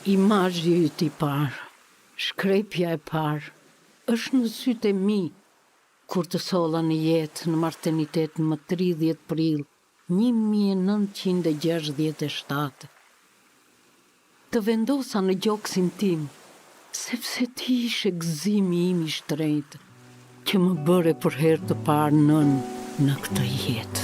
Imazhi yt I parë, shkrepja e parë, është në sytë e mi, kur të solla në jetë në martenitet më 30 prill 1967. Të vendosa në gjoksin tim, sepse ti ishe gëzimi im I shtrenjtë, që më bëre për herë të parë nën në këtë jetë.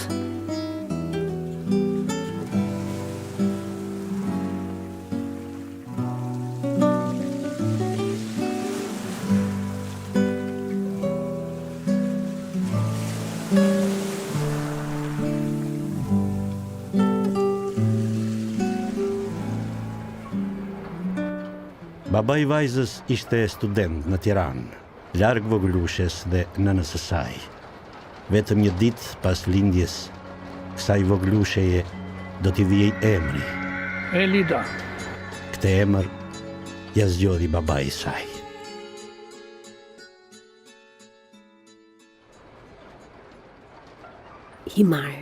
Baba I vajzës ishte student në Tiranë, larg vogëlushes dhe nënës së saj. Vetëm një ditë pas lindjes, kësaj vogëlusheje do t'i vijej emri. Elida. Këtë emër ja zgjodhi babai I saj. Himar,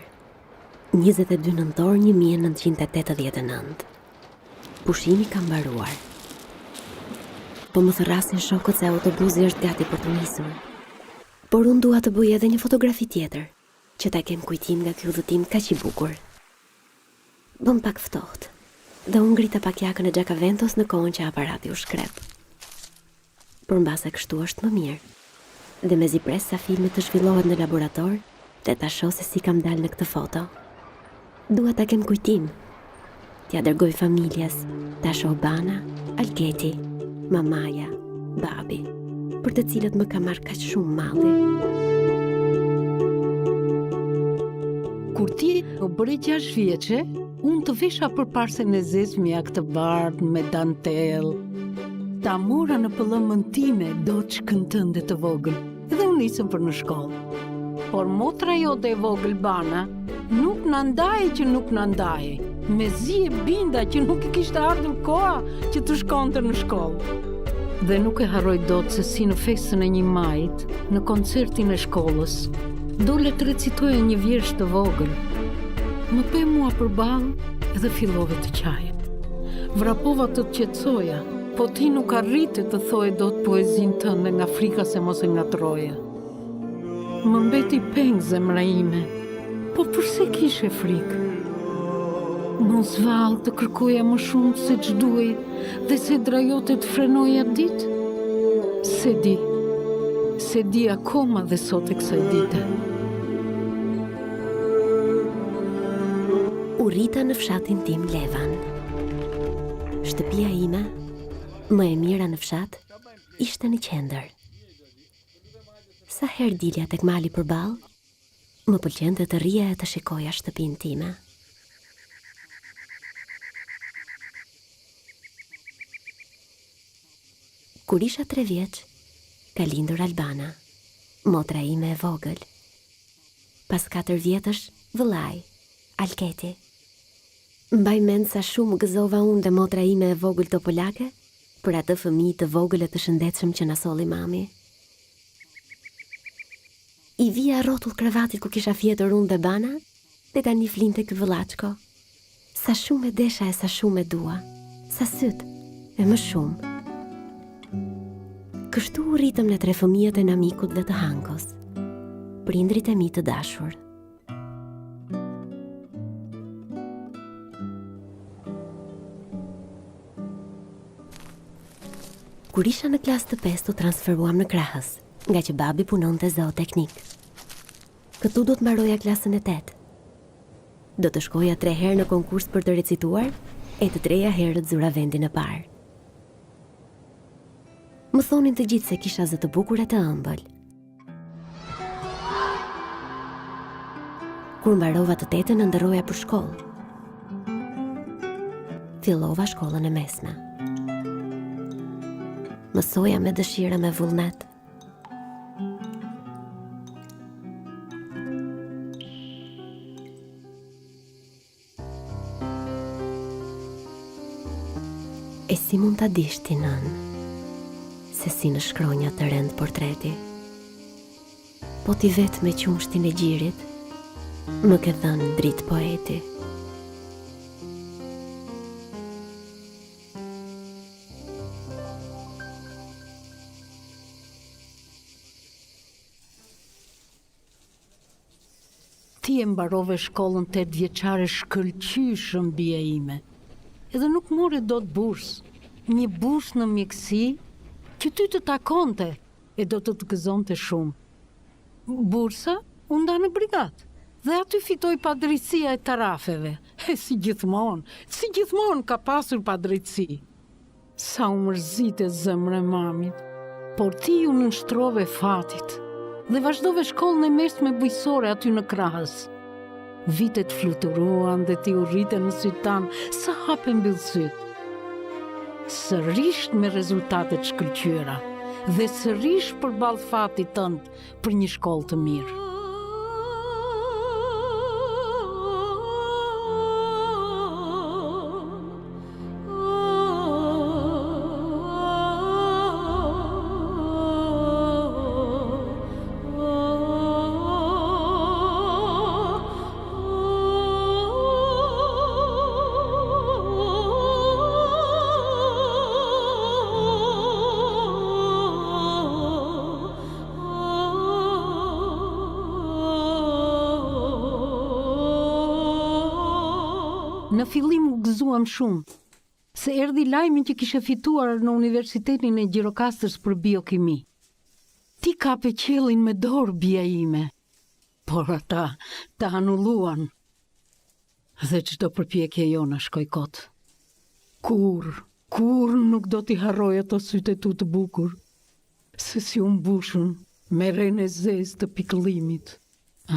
22 nëntor 1989. Pushimi ka mbaruar. Po më thërrasin shokët se autobusi është gati për të nisur. Por unë dua të bëj edhe një fotografi tjetër, që ta kem kujtim nga ky udhëtim kaq I bukur. Bëm pak ftohtë, dhe unë ngrita pak jakën e Gjakaventos në kohën që aparati u shkrep. Por mbase kështu është më mirë. Dhe mezi pres sa filmi të zhvillohet në laborator, dhe ta shoh se si kam dalë në këtë foto. Dua ta kem kujtim. T'ja dërgoj familjes, ta shoh Bana, Alketi, mamaja, babi, për të cilët më ka marrë kaq shumë malli. Kur ti u bëre 6 vjeçe, unë të vesha përparsen e zezmja këtë bardhë me dantel. Ta mora në pëllëmën time doçkën tënde të vogël, dhe unë nisëm për në shkollë. Por motra jote e vogël Bana nuk na ndaje që nuk na ndaje. Me zi e binda që nuk I kishte ardhur koha që të shkonte në shkollë. Dhe nuk e harroj dot se si në festën e 1 majit, në koncertin e shkollës, dole të recitoja një vjersh të vogël. Më pe mua përballë dhe fillove të qaje. Vrapova të qetësoja, po ti nuk arrite të thoje dot poezinë tënde nga frika se mos e ngatroje. Më mbeti peng zemra ime, po përse kishe frikë? Mos vallë të kërkoja më shumë se ç'duaj dhe se drajote të frenoja ditë? Se di akoma dhe sot e kësaj dite. U rita në fshatin tim Levan. Shtëpia ime, më e mira në fshat, ishte në qendër. Sa herë dilja tek mali përballë, më pëlqente të rija e të shikoja shtëpinë time. Kur isha 3 vjeç, ka lindur Albana, motra ime e vogël. Pas 4 vjetësh, vëllai, Alketi. Mbaj mend sa shumë gëzova unë dhe motra ime e vogël Topolake për atë fëmijë të vogël e të shëndetshëm që na solli mami. I vija rrotull kravatit ku kisha fjetur unë dhe Bana, dhe tani flinte ky vëllaçko. Sa shumë e desha e sa shumë e dua, sa syt e më shumë. Kështu u rritëm në 3 fëmijët e Namikut dhe të Hankos, prindrit e mi të dashur. Kur isha në klasë të 5 u transferuam në Krahës, nga që babi punonte zooteknik. Këtu do të mbaroja klasën e 8. Do të shkoja 3 herë në konkurs për të recituar, e të 3ja herët zura vendin e parë. Më thonin të gjithë se kisha zë të bukur e të ëmbël. Kur mbarova të 8-ën, ndërroja për shkollë. Fillova shkollën e mesme. Mësoja me dëshira me vullnet. E si mund ta dish ti nën, se si në shkronja të rend portreti? Po ti vetë me qumshtin e gjirit, më ke dhënë dritë poeti. Ti e mbarove shkollën 8 vjeçare shkëlqyshëm, bia ime. Edhe nuk more dot bursë. Një bursë në mjeksi që ty të takonte e do të gëzonte shumë. Bursa u nda në brigat dhe aty fitoi padrejtësia e tarafeve. E si gjithmonë ka pasur padrejtësi. Sa u mërzite zemra e mamit, por ti u nënshtrove fatit dhe vazhdove shkollën e mesme bujqësore aty në Krahës. Vitet fluturuan dhe ti u rrite në sytë tanë sa hape mbyll sytë. Sërish me rezultatet shkëlqyera dhe sërish përballë fatit tënd për një shkollë të mirë. Në fillim u gëzuam shumë, se erdhi lajmi që kishe fituar në Universitetin e Gjirokastës për biokimi. Ti kape qiellin me dorë, bia ime, por ata ta anulluan. Dhe çdo përpjekje jona shkoi kot. Kur nuk do t'i harroj ato sytë tu të bukur, se si u mbushën me rrenë e zezë të pikëllimit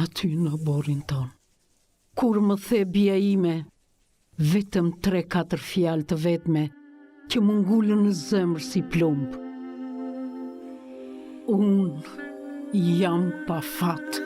aty në oborrin ton. Kur më the, bia ime, vetëm 3-4 fjalë të vetme që më ngullën në zemër si plumb. Unë jam pa fat.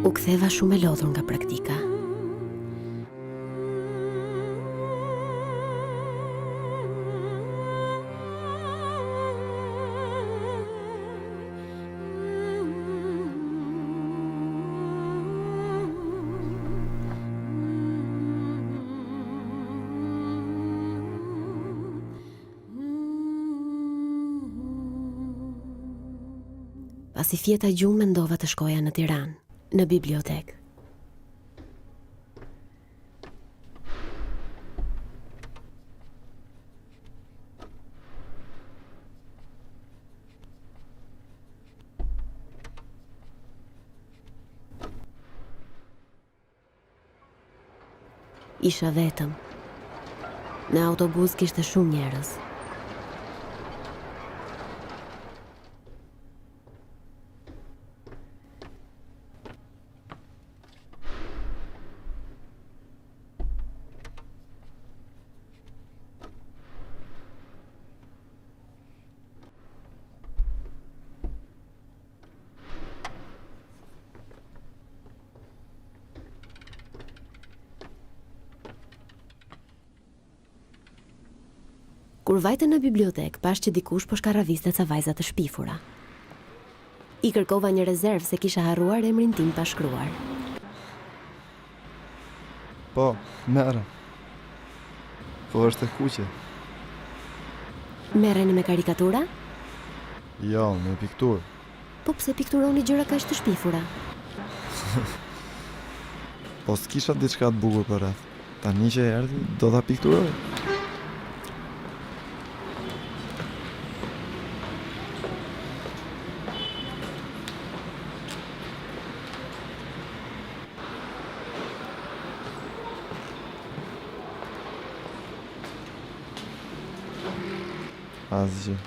U ktheva shumë e lodhur nga praktika. Pasi fjeta gjumë mendova të shkoja në Tiranë, në bibliotekë. Isha vetëm. Në autobus kishte shumë njerëz. Kur vajte në bibliotek, pash që dikush po shkarraviste ca vajza të shpifura. I kërkova një rezervë se kisha harruar emrin tim pa shkruar. Po, merre. Po është e kuqe. Merreni me karikatura? Jo, me pikturë. Po pse pikturoni gjëra kaq të shpifura? Po s'kisha diçka të bukur për rreth. Tani që erdhi, do ta pikturoj. Asgjë.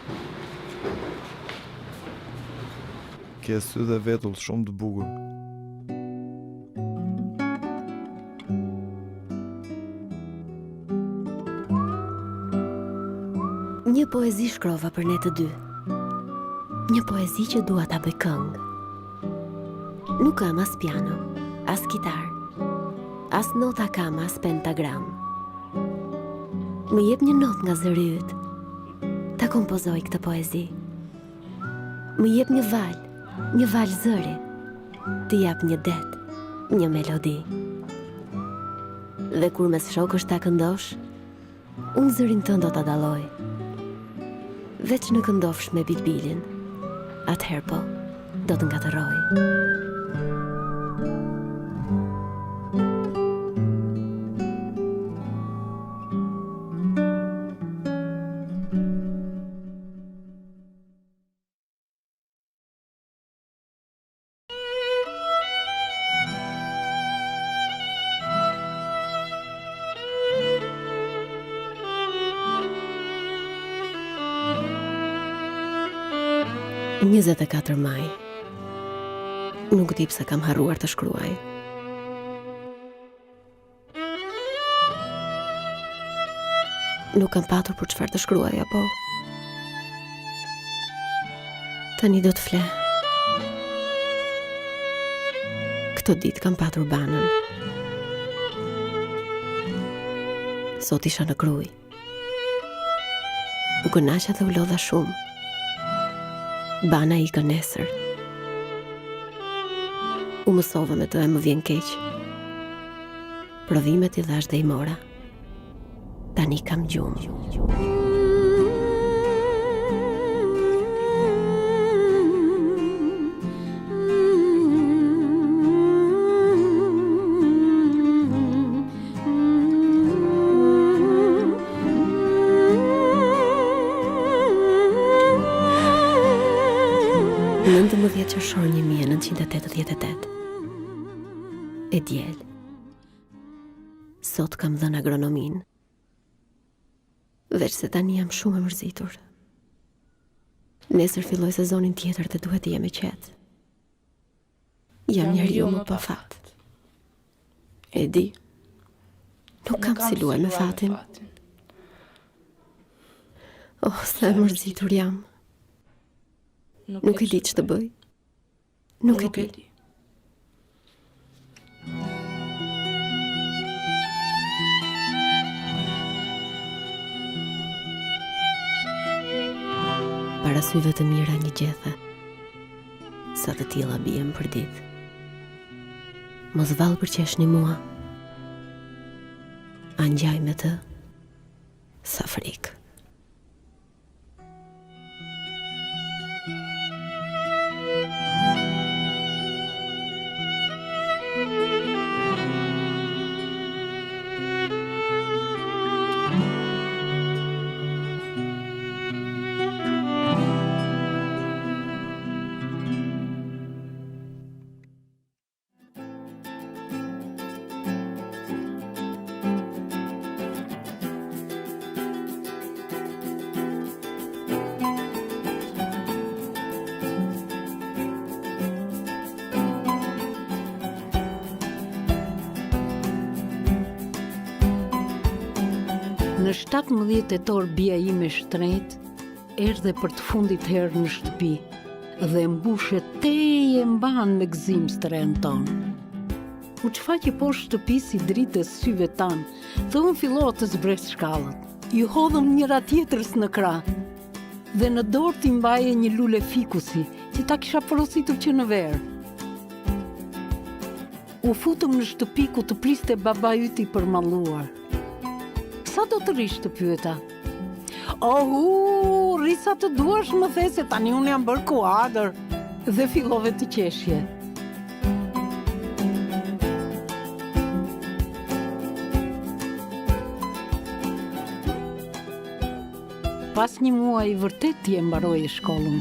Ke sy dhe vetull shumë të bukur. Një poezi shkrova për ne të dy. Një poezi që dua ta bëj këngë. Nuk kam as piano, as kitar, as nota kam, as pentagram. Më jep një not nga zëri yt, ta kompozoj këtë poezi. Më jep një val zëri, të jap një det, një melodi. Dhe kur mes shokësh ta këndosh, unë zërin tënd do ta dalloj. Veç në këndofsh me bilbilin, atëherë po, do të ngatëroj. Njëzet e 4 maj. Nuk di pse kam harruar të shkruaj. Nuk kam patur për çfarë të shkruaj apo. Tani do të fle. Këtë ditë kam patur banën. Sot isha në Kruj. U kënaqa dhe u lodha shumë. Bana i ka nesër. U mësova me të e më vjen keq. Provimet i dhash dhe i mora. Tani kam gjumë. Në 19 qershor 1988. E diel. Sot kam dhënë agronomin. Veç se tani jam shumë e mërzitur. Nesër filloj sezonin tjetër dhe duhet të jem i qetë. Jam njeriu më pa fat. E di, nuk kam si luaj me fatin. Oh, sa e mërzitur jam. Nuk e di që të bëj. Nuk e di. Para syve të mira një gjethe, sa të tilla bien për ditë. Mos vallë përqeshni mua. A ngjaj me të, sa frikë. Në 17 tetor bia ime shtrenjt erdhe për të fundit herë në shtëpi dhe mbushe teje mban me gzim stren ton. U çfaqe poshtë shtëpisë si dritës syve tan, dhe unë fillova të zbres shkallët. Ju hodhëm njëra tjetrës në krah dhe në dorë t'i mbaje një lule fikusi që ta kisha porositur që në verë. U futëm në shtëpi ku të priste baba yti për malluar. Sa do të rish të pyeta? Risa të duash më the se tani unë jam bërë kuadër. dhe fillove të qeshje. Pas një muaj vërtet ti e mbaroje shkollën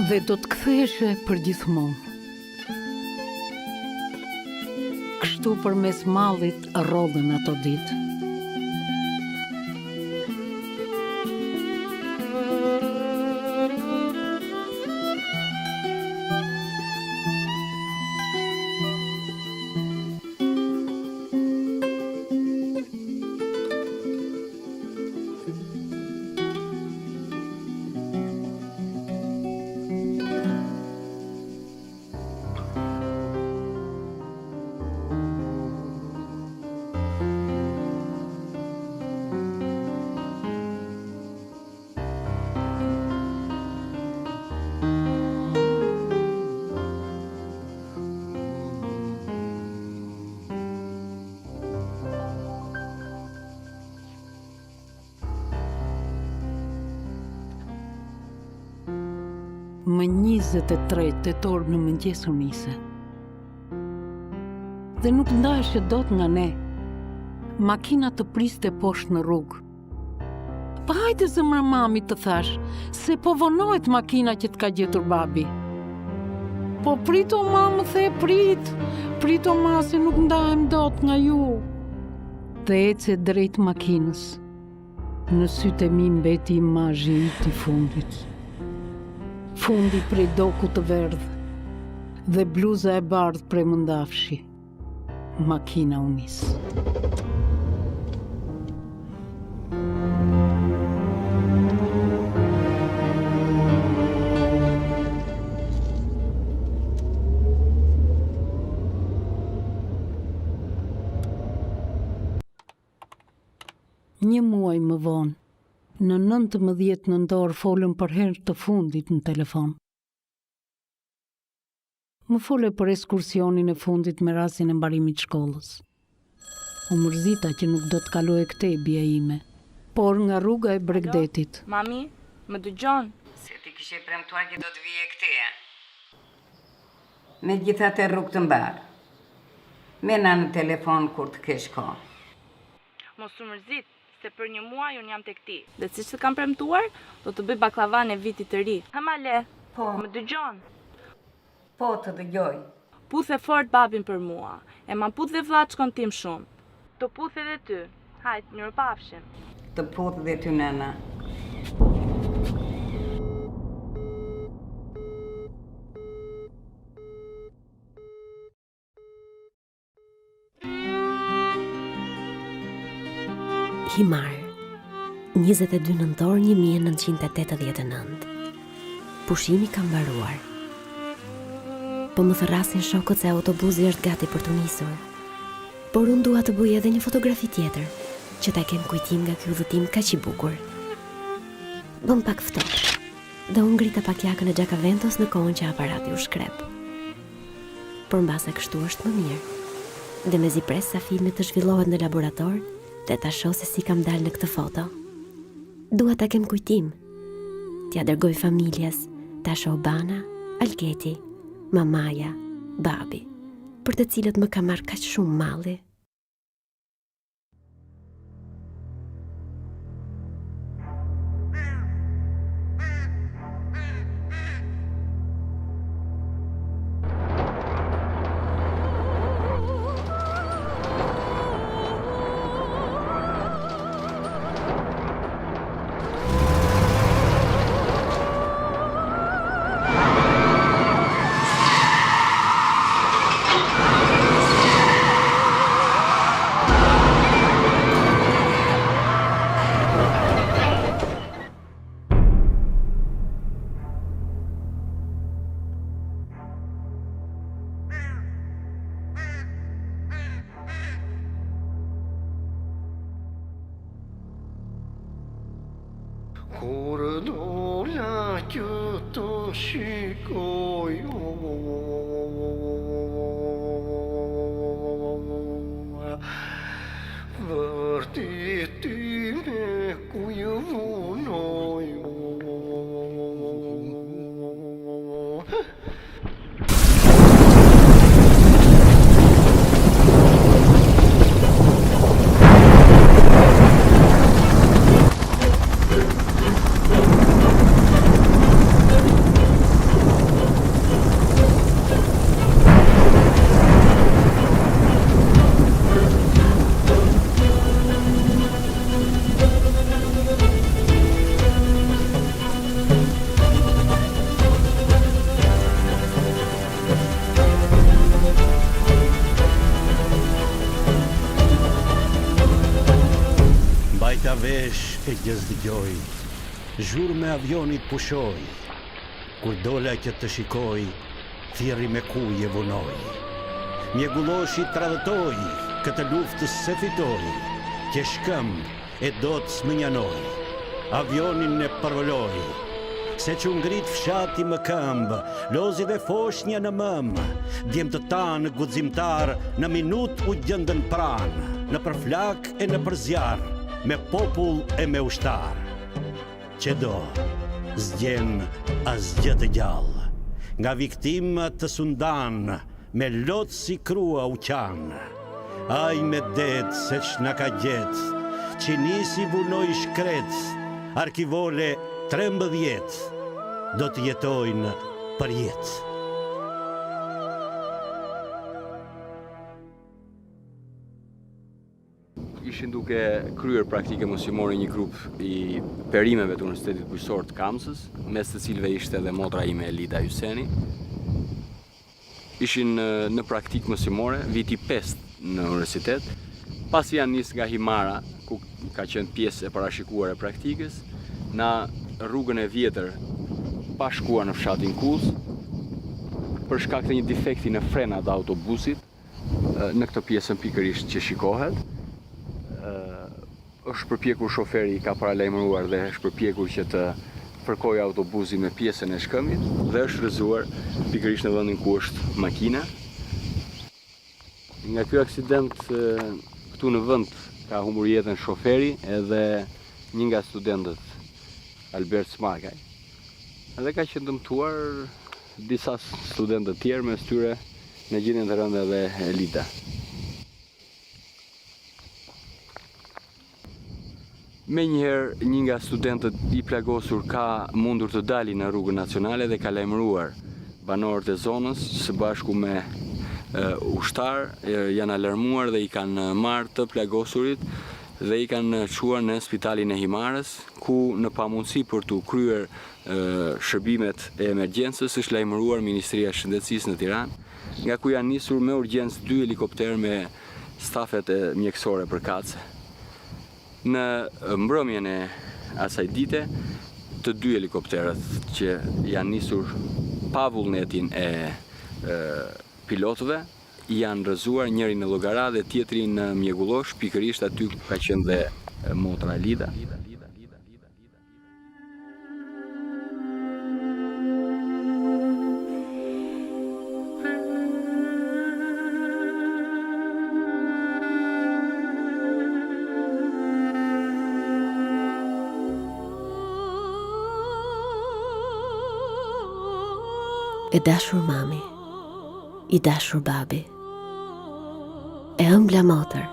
dhe do të ktheheshe për gjithmonë. Kështu përmes mallit rrodhen ato ditë. Më 23 tetor në mëngjes u nise. Dhe nuk ndaheshe dot nga ne. Makina të priste poshtë në rrugë. Pa hajde zemra mami të thash, se po vonohet makina që të ka gjetur babi. Po prito mamë the prit, prito ma se nuk ndahem dot nga ju. Dhe ece drejt makinës. Në sytë e mi mbeti imazhi i të fundit. Fundi prej doku të verdhë dhe bluza e bardhë prej mëndafshi. Makina u nis. Një muaj më vonë, në 19 nëntor folëm për herë të fundit në telefon. Më fole për ekskursionin e fundit me rastin e mbarimit shkollës. U mërzita që nuk do të kaloj këtej bia ime, por nga rruga e Bregdetit. Mami, më dëgjon? Se ti kishe premtuar që do të vije këteja. Megjithatë rrugë të mbar. Mena në telefon kur të kesh kohë. Mos u mërzit, se për një muaj unë jam tek ti. Dhe siç të kam premtuar, do të bëj baklavan e vitit të ri. Hamale, Po. më dëgjon? Po të dëgjoj. Puthe fort babin për mua. E ma put dhe vllaçkon tim shumë. Të puthe dhe ty. Hajt, mirëpafshim. Të puth dhe ty nëna. Himar, 22 nëntor 1989. Pushimi ka mbaruar. Po më thërrasin shokët se autobusi është gati për të nisur. Por unë dua të bëj edhe një fotografi tjetër, që ta kem kujtim nga ky udhëtim kaq i bukur. Bëm pak ftohtë, dhe unë ngrita pak jakën e Gjakaventos në kohën që aparati u shkrep. Por mbase kështu është më mirë. Dhe mezi pres sa filmi të zhvillohet në laborator, dhe ta shoh se si kam dalë në këtë foto. Dua ta kem kujtim. T'ja dërgoj familjes, ta shoh Bana, Algeti, mamaja, babi, për të cilët më ka marrë kaq shumë malli. Kur dola që të shikoj vërtetime ku ju vunoj vesh e gjëzdëgjoj, zhurë me avionit pushoj, kur dola që të shikoj, thirri me kuje vunoj. Mjegulloshi tradhëtoj, këtë luftës se fitoj, që shkëm e do të smënjanoj, avionin e përvoloj, se që ngrit fshati më këmbë, lozi dhe foshnja në mëmë, djem të tanë guximtar në minut u gjëndën pranë, në përflak e në përzjar, me popull e me ushtar. Që do, zgjen as gjë të gjallë, nga viktima të sundan, me lotë si krua u qanë. Aj me det se që nga ka gjetë, që nisi vunoj shkret, arkivole 13, do të jetojnë për jetë. Ishin duke kryer praktike mësimore një grup i perimeve të Universitetit Bujqësor të Kamsës, mes të cilëve ishte edhe motra ime Elida Juseni. Ishin në praktikë mësimore, viti 5 në universitet, pasi janë nis nga Himara, ku ka qenë pjesë e parashikuar e praktikës, në rrugën e vjetër, pa shkuar në fshatin Kuz, për shkak të një defekti në frenat e autobusit, në këtë pjesën pikërisht që shikohet, është përpjekur shoferi, ka paralajmëruar dhe është përpjekur që të fërkojë autobusin me pjesën e shkëmbit dhe është rrëzuar pikërisht në vendin ku është makina. Nga ky aksident këtu në vend ka humbur jetën shoferi edhe një nga studentët, Albert Smakaj. Edhe ka qenë dëmtuar disa studentë të tjerë, mes tyre në gjendjen të rëndë edhe Elida. Menjëherë një nga studentët i plagosur ka mundur të dali në rrugën nacionale dhe ka lajmëruar banorët e zonës së bashku me ushtar, janë alarmuar dhe i kanë marrë të plagosurit dhe i kanë çuar në spitalin e Himarës, ku në pamundësi për të kryer shërbimet e emergjencës është lajmëruar Ministria e Shëndetësisë në Tiranë, nga ku janë nisur me urgjencë 2 helikopterë me stafet e mjekësore përkatëse. Në mbrëmjen e asaj dite, të 2 helikopterët që janë nisur pa vullnetin e pilotëve janë rrëzuar, njëri në Llogara dhe tjetri në Mjegullosh, pikërisht aty ka qenë dhe motra Elida. E dashur mami, i dashur babi, e ëmbla motër,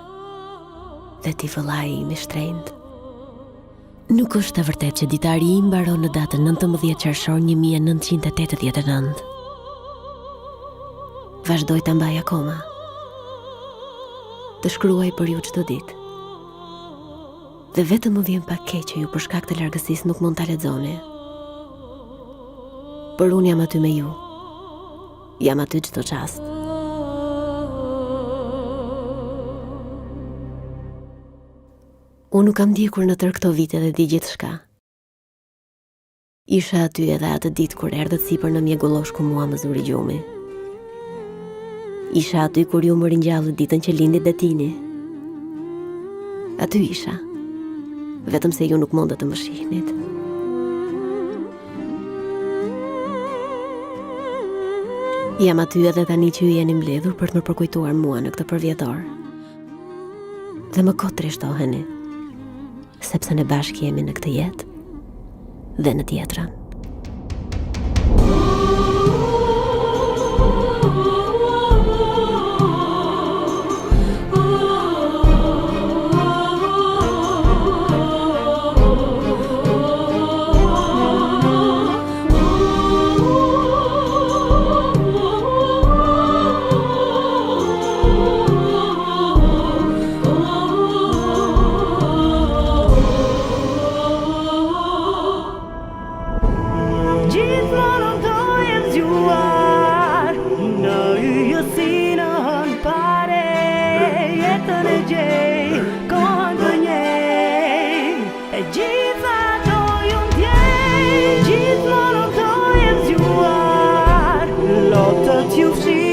dhe ti vëllai im i shtrenjtë. Nuk është e vërtetë që ditari im mbaron në datën 19 qershor 1989. Vazhdoj ta mbaj akoma. Të shkruaj për ju çdo ditë. Dhe vetëm më vjen pak keq që ju për shkak të largësisë nuk mund ta lexoni. Por unë jam aty me ju. Jam aty çdo çast. Unë nuk kam ndjekur në tërë këto vite dhe di gjithçka. Isha aty edhe atë ditë kur erdhët sipër në Mjegullosh ku mua më zuri gjumi. Isha aty kur ju më ringjallët ditën që lindi Detini. Aty isha, vetëm se ju nuk mundet të më shihnit. Jam aty edhe tani që ju jeni mbledhur për të më përkujtuar mua në këtë përvjetor. Dhe më kot trishtoheni, sepse ne bashkë jemi në këtë jetë dhe në tjetrën. qilëshi